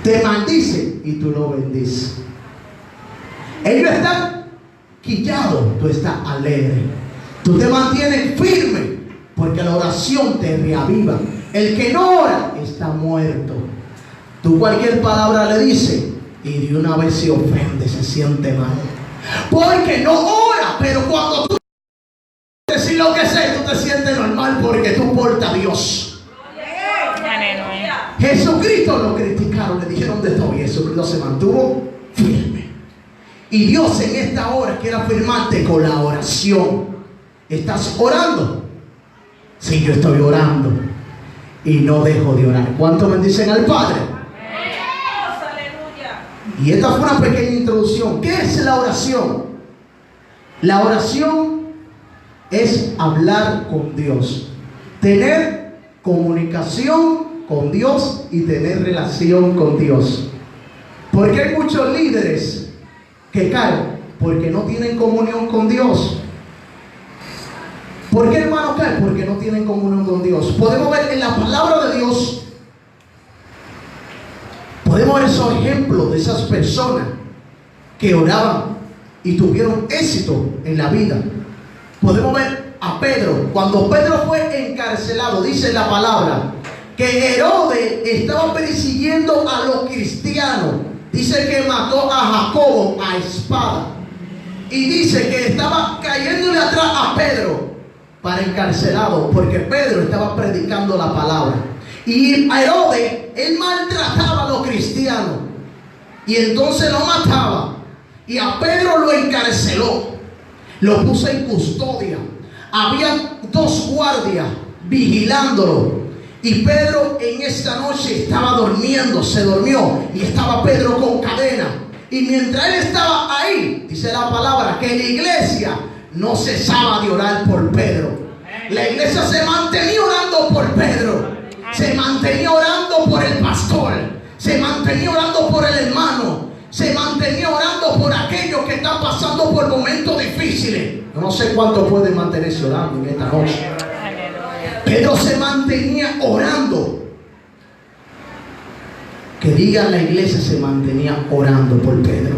te maldice y tú lo bendices. Ellos están quillados, tú estás alegre. Tú te mantienes firme porque la oración te reaviva. El que no ora está muerto. Tú cualquier palabra le dices y de una vez se ofende, se siente mal. Porque no ora, pero cuando tú decís lo que sé, tú te sientes normal porque tú portas a Dios. Jesucristo lo criticaron, le dijeron de todo y Jesucristo se mantuvo firme. Y Dios en esta hora quiere afirmarte con la oración. ¿Estás orando? Sí, yo estoy orando y no dejo de orar. ¿Cuánto bendicen al Padre? Y esta fue una pequeña introducción. ¿Qué es la oración? La oración es hablar con Dios, tener comunicación con Dios y tener relación con Dios. Porque hay muchos líderes que caen porque no tienen comunión con Dios. ¿Por qué, hermano, caen? Porque no tienen comunión con Dios. Podemos ver en la palabra de Dios, podemos ver esos ejemplos de esas personas que oraban y tuvieron éxito en la vida. Podemos ver a Pedro. Cuando Pedro fue encarcelado, dice la palabra que Herodes estaba persiguiendo a los cristianos. Dice que mató a Jacobo a espada. Y dice que estaba cayéndole atrás a Pedro para encarcelado, porque Pedro estaba predicando la palabra. Y a Herodes, él maltrataba a los cristianos. Y entonces lo mataba. Y a Pedro lo encarceló. Lo puso en custodia. Había 2 guardias vigilándolo. Y Pedro en esta noche estaba durmiendo, se durmió y estaba Pedro con cadena. Y mientras él estaba ahí, dice la palabra que la iglesia no cesaba de orar por Pedro. La iglesia se mantenía orando por Pedro, se mantenía orando por el pastor, se mantenía orando por el hermano, se mantenía orando por aquellos que están pasando por momentos difíciles. Yo no sé cuánto pueden mantenerse orando en esta noche. Pedro se mantenía orando. Que diga la iglesia se mantenía orando por Pedro.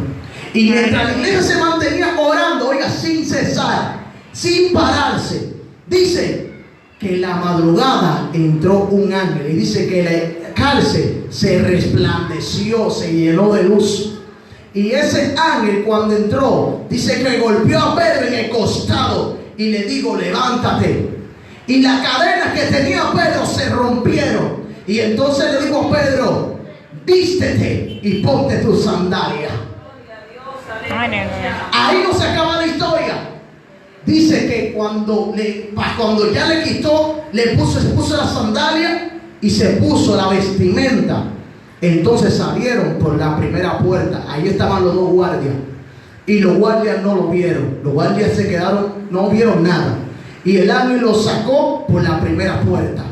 Y mientras la iglesia se mantenía orando, oiga, sin cesar, sin pararse, dice que en la madrugada entró un ángel. Y dice que la cárcel se resplandeció, se llenó de luz. Y ese ángel cuando entró, dice que golpeó a Pedro en el costado y le dijo, levántate. Y las cadenas que tenía Pedro se rompieron. Y entonces le dijo a Pedro, vístete y ponte tu sandalia. Ahí no se acaba la historia. Dice que cuando ya le quitó, se puso la sandalia y se puso la vestimenta. Entonces salieron por la primera puerta. Ahí estaban los 2 guardias. Y los guardias no lo vieron. Los guardias se quedaron, no vieron nada. Y el ángel lo sacó por la primera puerta.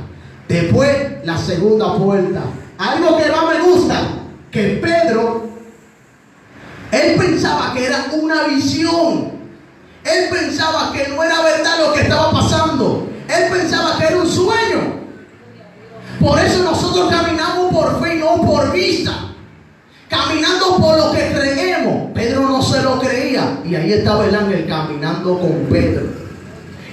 Después la segunda puerta. Algo que más me gusta, que Pedro, él pensaba que era una visión. Él pensaba que no era verdad lo que estaba pasando. Él pensaba que era un sueño. Por eso nosotros caminamos por fe y no por vista. Caminando por lo que creemos. Pedro no se lo creía. Y ahí estaba el ángel caminando con Pedro.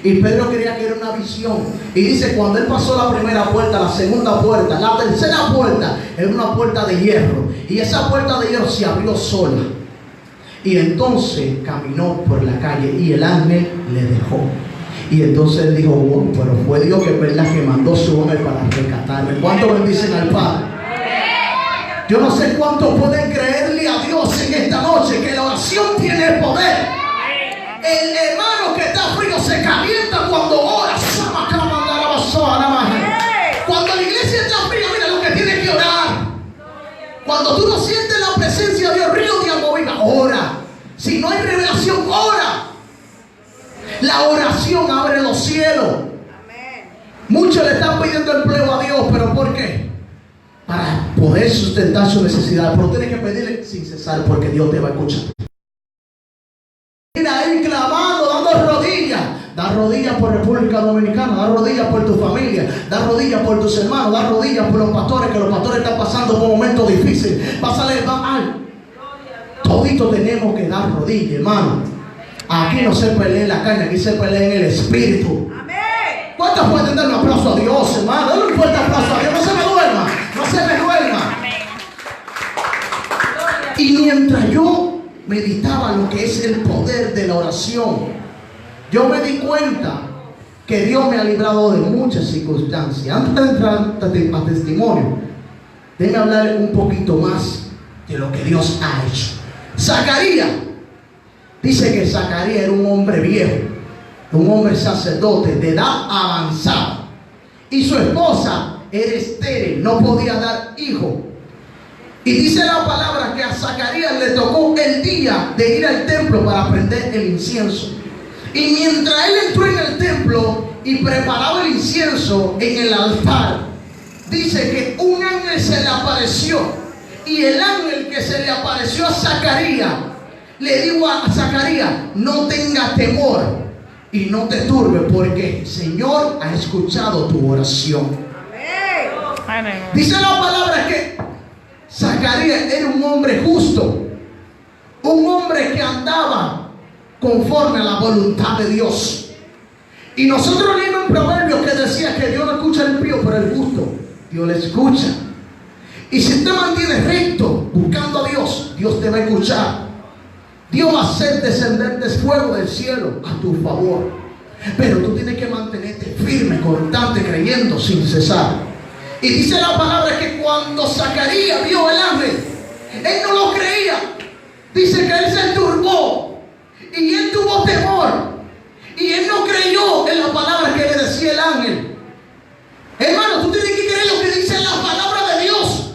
Y Pedro creía que era una visión. Y dice, cuando él pasó la primera puerta, la segunda puerta, la tercera puerta, era una puerta de hierro. Y esa puerta de hierro se abrió sola. Y entonces caminó por la calle y el ángel le dejó. Y entonces él dijo, bueno, pero fue Dios que es verdad que mandó su ángel para rescatarme. ¿Cuánto bendicen al Padre? Yo no sé cuántos pueden creerle a Dios en esta noche que la oración tiene poder. El hermano que está frío se calienta cuando ora. Cuando la iglesia está fría, mira lo que tiene que orar. Cuando tú no sientes la presencia de Dios, río de agua viva, ora. Si no hay revelación, ora. La oración abre los cielos. Muchos le están pidiendo empleo a Dios, pero ¿por qué? Para poder sustentar su necesidad. Pero tienes que pedirle sin cesar, porque Dios te va a escuchar. Mira, ahí clamando, dando rodillas, Da rodillas por República Dominicana, da rodillas por tu familia, da rodillas por tus hermanos, da rodillas por los pastores, que los pastores están pasando por momentos difíciles. Pásale mal. Todito tenemos que dar rodillas, hermano. Aquí no se pelea en la carne, aquí se pelea en el espíritu. ¿Cuántos pueden dar un aplauso a Dios, hermano? Dale un fuerte aplauso a Dios. No se me duerma, no se me duerma. Y mientras yo meditaba lo que es el poder de la oración, yo me di cuenta que Dios me ha librado de muchas circunstancias. Antes de entrar a testimonio, déjeme hablar un poquito más de lo que Dios ha hecho. Zacarías, dice que Zacarías era un hombre viejo, un hombre sacerdote de edad avanzada, y su esposa era estéril, no podía dar hijo. Y dice la palabra que a Zacarías le tocó el día de ir al templo para prender el incienso. Y mientras él entró en el templo y preparaba el incienso en el altar, dice que un ángel se le apareció. Y el ángel que se le apareció a Zacarías le dijo a Zacarías: no tengas temor y no te turbe, porque el Señor ha escuchado tu oración. Amén. Dice la palabra que Zacarías era un hombre justo, un hombre que andaba conforme a la voluntad de Dios. Y nosotros leímos en Proverbios que decía que Dios no escucha al impío, pero el justo Dios le escucha. Y si te mantienes recto buscando a Dios, Dios te va a escuchar. Dios va a hacer descender fuego del cielo a tu favor. Pero tú tienes que mantenerte firme, constante, creyendo sin cesar. Y dice la palabra que cuando Zacarías vio el ángel, él no lo creía. Dice que él se turbó y él tuvo temor, y él no creyó en la palabra que le decía el ángel. Hermano, tú tienes que creer lo que dice la palabra de Dios.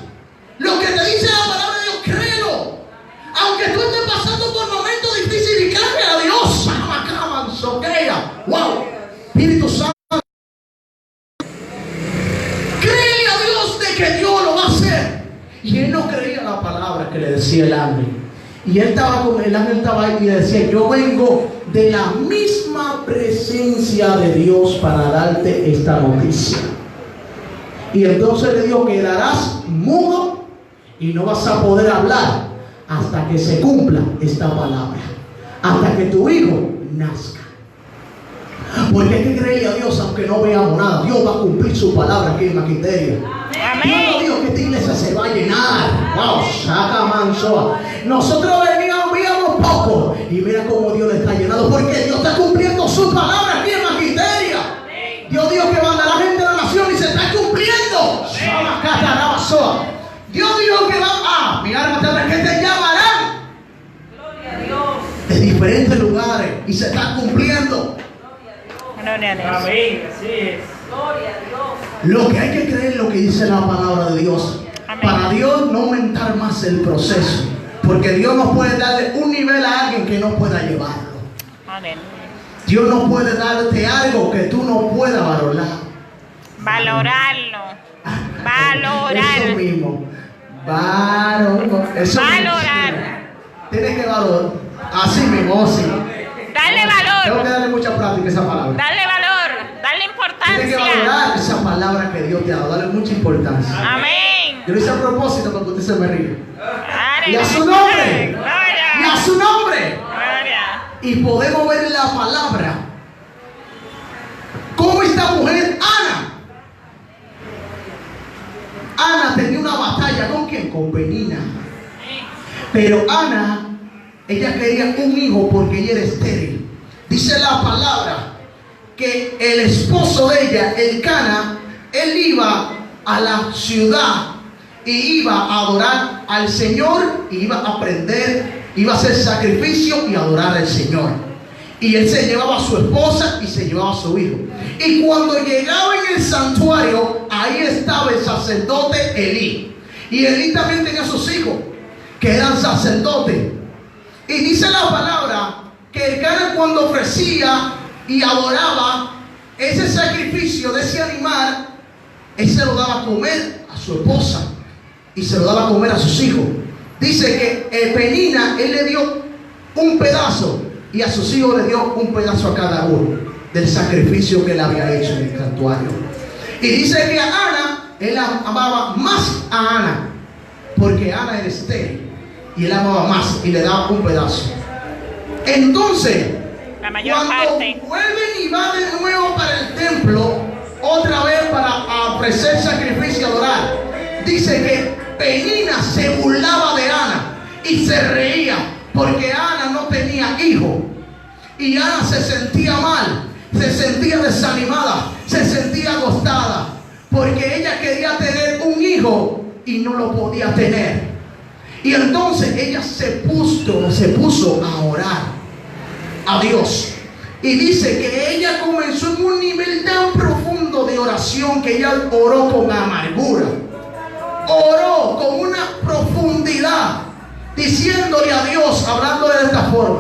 Lo que te dice la palabra de Dios, créelo. Aunque tú estés pasando por momentos difíciles, y créeme a Dios. Wow, Espíritu Santo, créele a Dios de que Dios lo va a hacer. Y él no creía la palabra que le decía el ángel. Y él estaba con el ángel, estaba ahí y decía: yo vengo de la misma presencia de Dios para darte esta noticia. Y entonces le dijo: quedarás mudo y no vas a poder hablar hasta que se cumpla esta palabra, hasta que tu hijo nazca. Porque hay que creerle a Dios aunque no veamos nada. Dios va a cumplir su palabra aquí en Maquiteria. Yo no digo que esta iglesia se va a llenar. Wow, saca mansoa. Nosotros veíamos poco, y mira cómo Dios le está llenando, porque Dios está cumpliendo su palabra aquí en Maquiteria. Dios dijo que manda a la gente de la nación y se está cumpliendo. Dios dijo que va a mirar que te llamarán de diferentes lugares, y se está cumpliendo. Gloria a Dios. Amén, así es. Gloria a Dios. Lo que hay que creer es lo que dice la palabra de Dios. Amén. Para Dios no aumentar más el proceso, porque Dios no puede darle un nivel a alguien que no pueda llevarlo. Amén. Dios no puede darte algo que tú no puedas valorar. Valorarlo. Valorar. Eso mismo. Valorar. Tienes que valorar. Así mismo, sí. Dale valor. Tengo que darle mucha práctica a esa palabra. Dale valor, dale importancia. Tienes que valorar esa palabra que Dios te ha dado, darle mucha importancia. Amén. Yo lo hice a propósito para que usted se me ríe. Y a su nombre. Gloria. Y a su nombre. Gloria. Y podemos ver en la palabra cómo esta mujer, Ana tenía una batalla. ¿Con quién? Con Penina. Pero Ana, ella quería un hijo porque ella era estéril. Dice la palabra que el esposo de ella, el Cana, él iba a la ciudad y iba a adorar al Señor, y iba a aprender, iba a hacer sacrificio y adorar al Señor. Y él se llevaba a su esposa y se llevaba a su hijo. Y cuando llegaba en el santuario, ahí estaba el sacerdote Elí. Y Elí también tenía sus hijos que eran sacerdotes. Y dice la palabra que el Cana, cuando ofrecía y adoraba ese sacrificio de ese animal, él se lo daba a comer a su esposa y se lo daba a comer a sus hijos. Dice que Penina, él le dio un pedazo y a sus hijos le dio un pedazo a cada uno. del sacrificio que él había hecho en el santuario. Y dice que a Ana, él amaba más a Ana, porque Ana era estéril, y él amaba más y le daba un pedazo. Entonces, cuando vuelven y van de nuevo para el templo, otra vez para ofrecer sacrificio y adorar, dice que Penina se burlaba de Ana y se reía porque Ana no tenía hijo. Y Ana se sentía mal, se sentía desanimada, se sentía agostada, porque ella quería tener un hijo y no lo podía tener. Y entonces ella se puso a orar a Dios. Y dice que ella comenzó en un nivel tan profundo de oración que ella oró con amargura. Oró con una profundidad, diciéndole a Dios, hablándole de esta forma.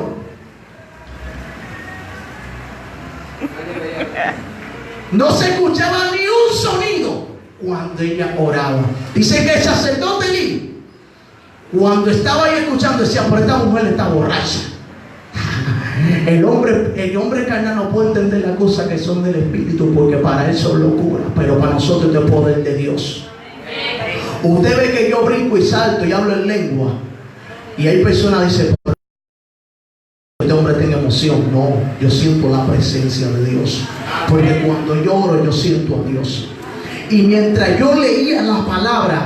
No se escuchaba ni un sonido cuando ella oraba. Dice que el sacerdote Elí, cuando estaba ahí escuchando, decía, pero esta mujer está borracha. El hombre carnal no puede entender las cosas que son del Espíritu, porque para él son locuras, pero para nosotros es el poder de Dios. Usted ve que yo brinco y salto y hablo en lengua, y hay personas que dicen, este hombre tiene emoción. No, yo siento la presencia de Dios, porque cuando yo oro yo siento a Dios. Y mientras yo leía la palabra,